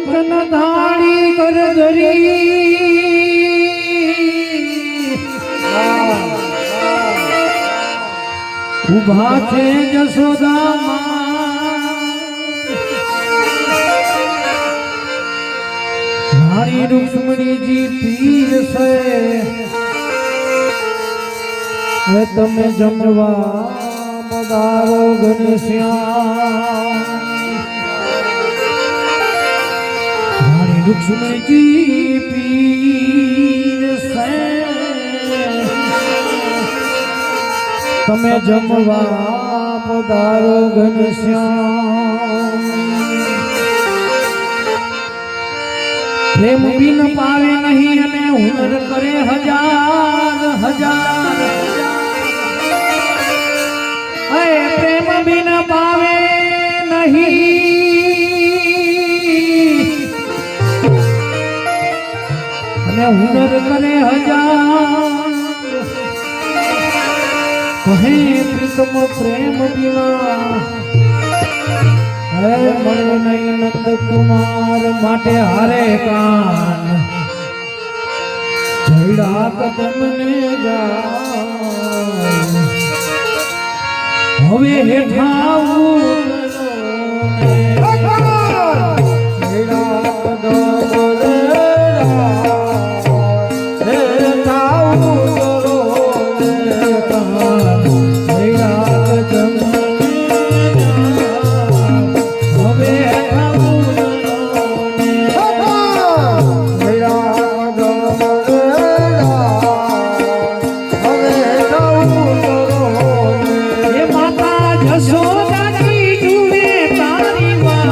કંચન ધાણી કર ધરી ઉભા છે જશોદામાં રાણી રૂક્ષ્મણીજી પીર છે તમે જમવા મદારો ઘનશ્યામ રાણી રૂક્ષ્મણીજી પીર છે તમે જમવા પધારો ઘનશ્યામ પ્રેમ બિન પાવે નહીં અને હુનર કરે હજાર હજાર પ્રેમ બિન પાવે નહીં અને હુનર કરે હજાર કહે પ્રીતમ પ્રેમ વિના હે મળે નહીં નંદ કુમાર માટે હારે કાન જયડા કદમ ને જાય હવે હેઠાવું જશોદાજી જુએ તારી વાત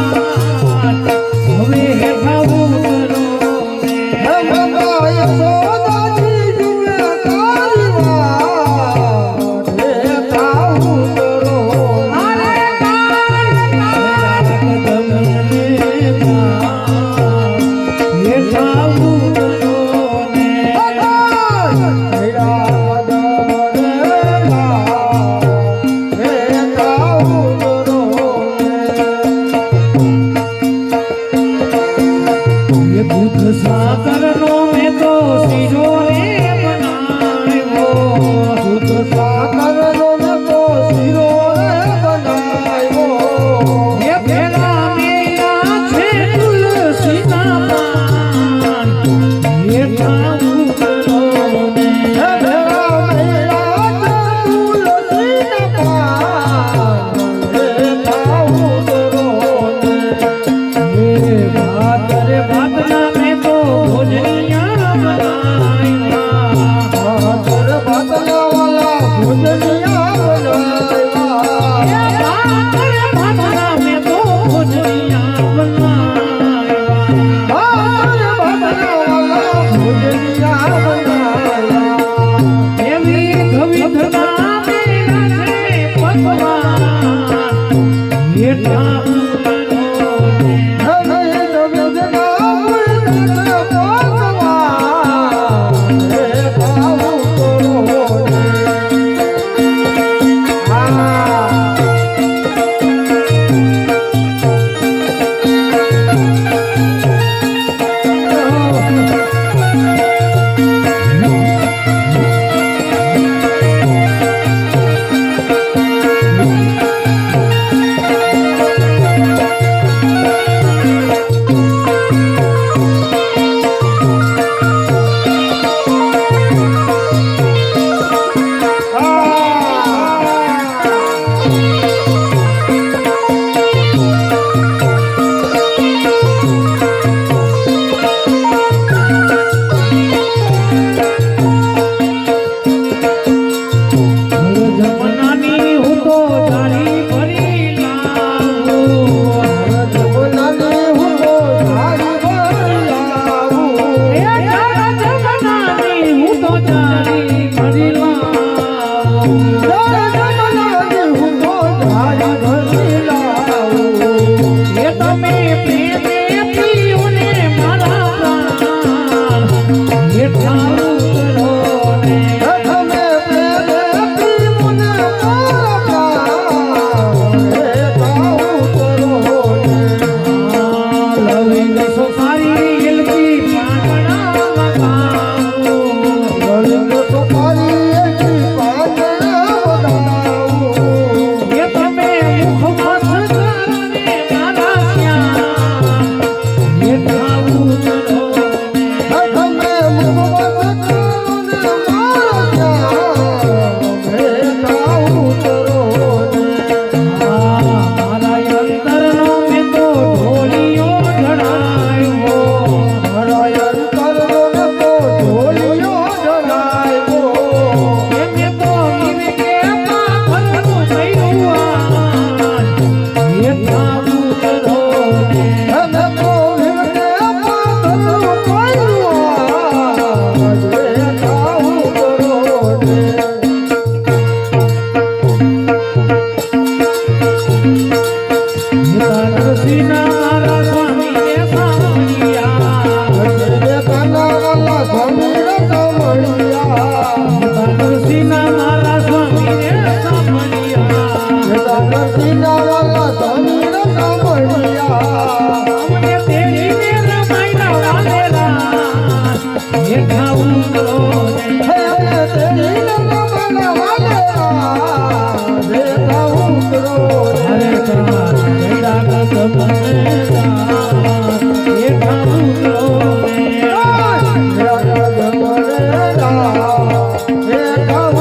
હે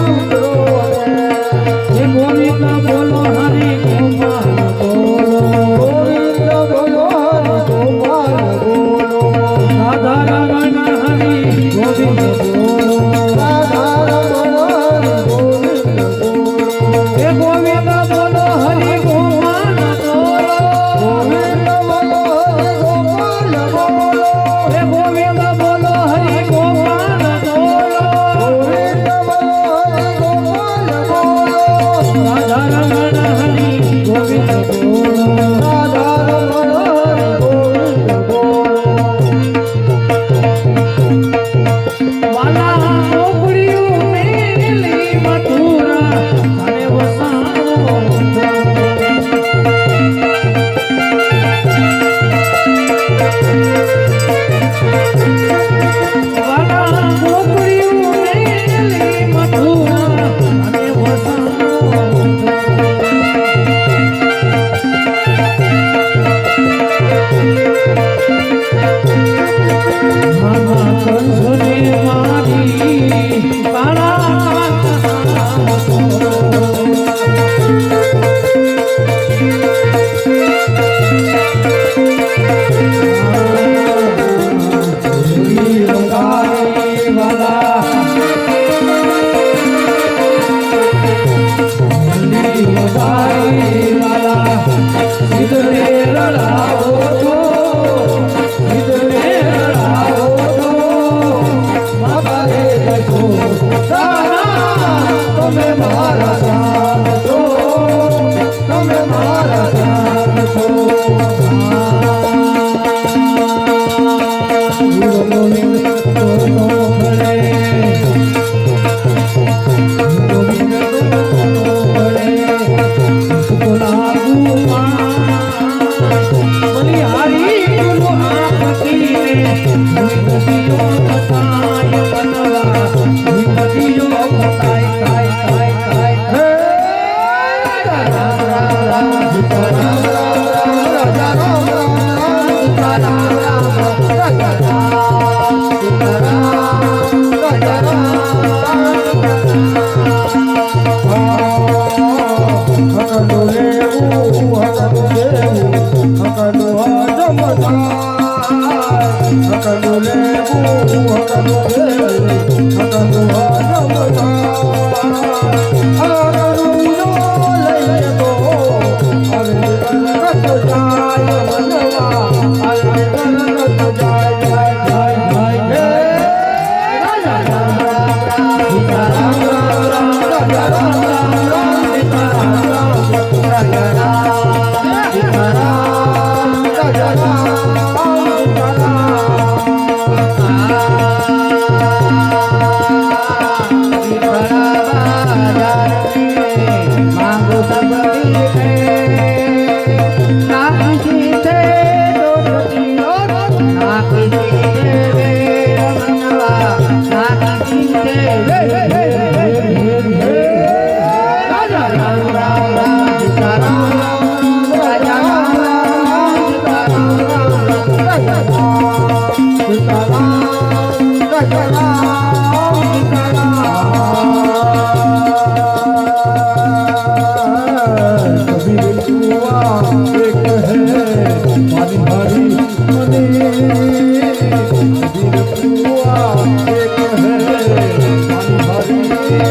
ઉતરો હે ગોવિંદ બોલો હરિ ગોપાલ બોલો ગોવિંદ બોલો હરિ ગોપાલ બોલો રાધા રમણ હરિ ગોવિંદ બોલો રાધા રમણ હરિ ગોવિંદ બોલો હે ગોવિંદ બોલો હરિ ગોપાલ બોલો ગોવિંદ બોલો હરિ ગોપાલ બોલો હે ગોવિંદ બોલો હરિ ગોપાલ બોલો ગોવિંદ બોલો હરિ ગોપાલ બોલો રાધા રમણ હરિ ગોવિંદ બોલો રાધા રમણ હરિ ગોવિંદ બોલો વાલા મોકળ્યું મેલી મથુરા અને વસાવો વાલા મોકળ્યું મેલી મથુરા અને વસાવો મામા કંસને મારી કાળા તમે મારા સાથ છો તમે મારા સાથ છો Hare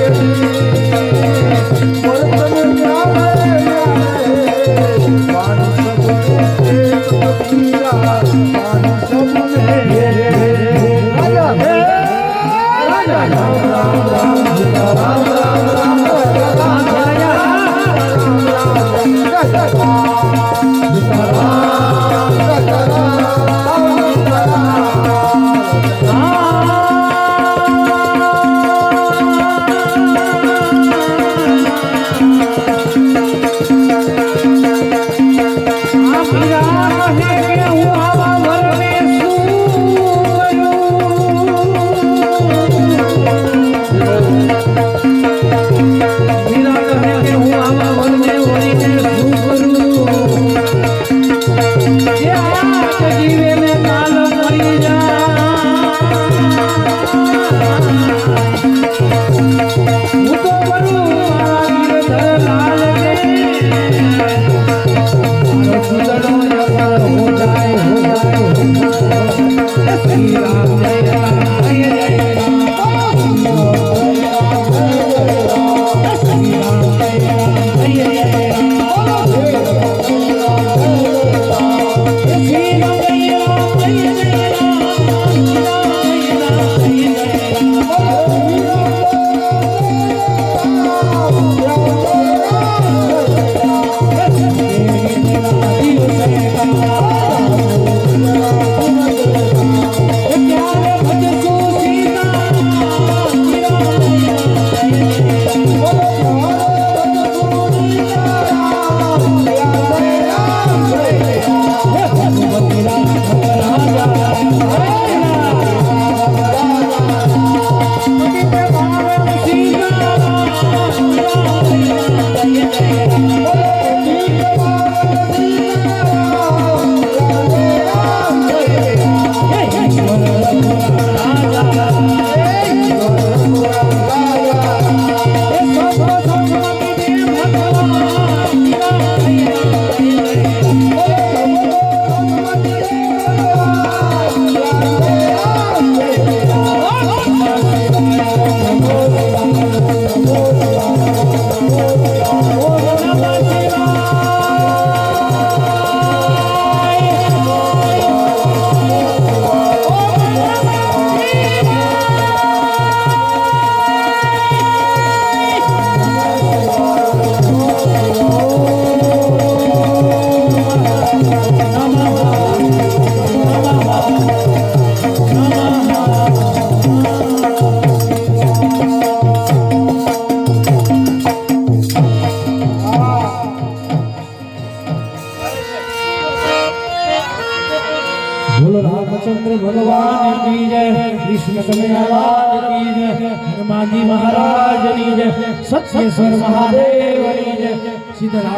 કનૈયાલાલ કી જય હનુમાનજી મહારાજની જય સત્યેશ્વર મહાદેવની જય સીતારામ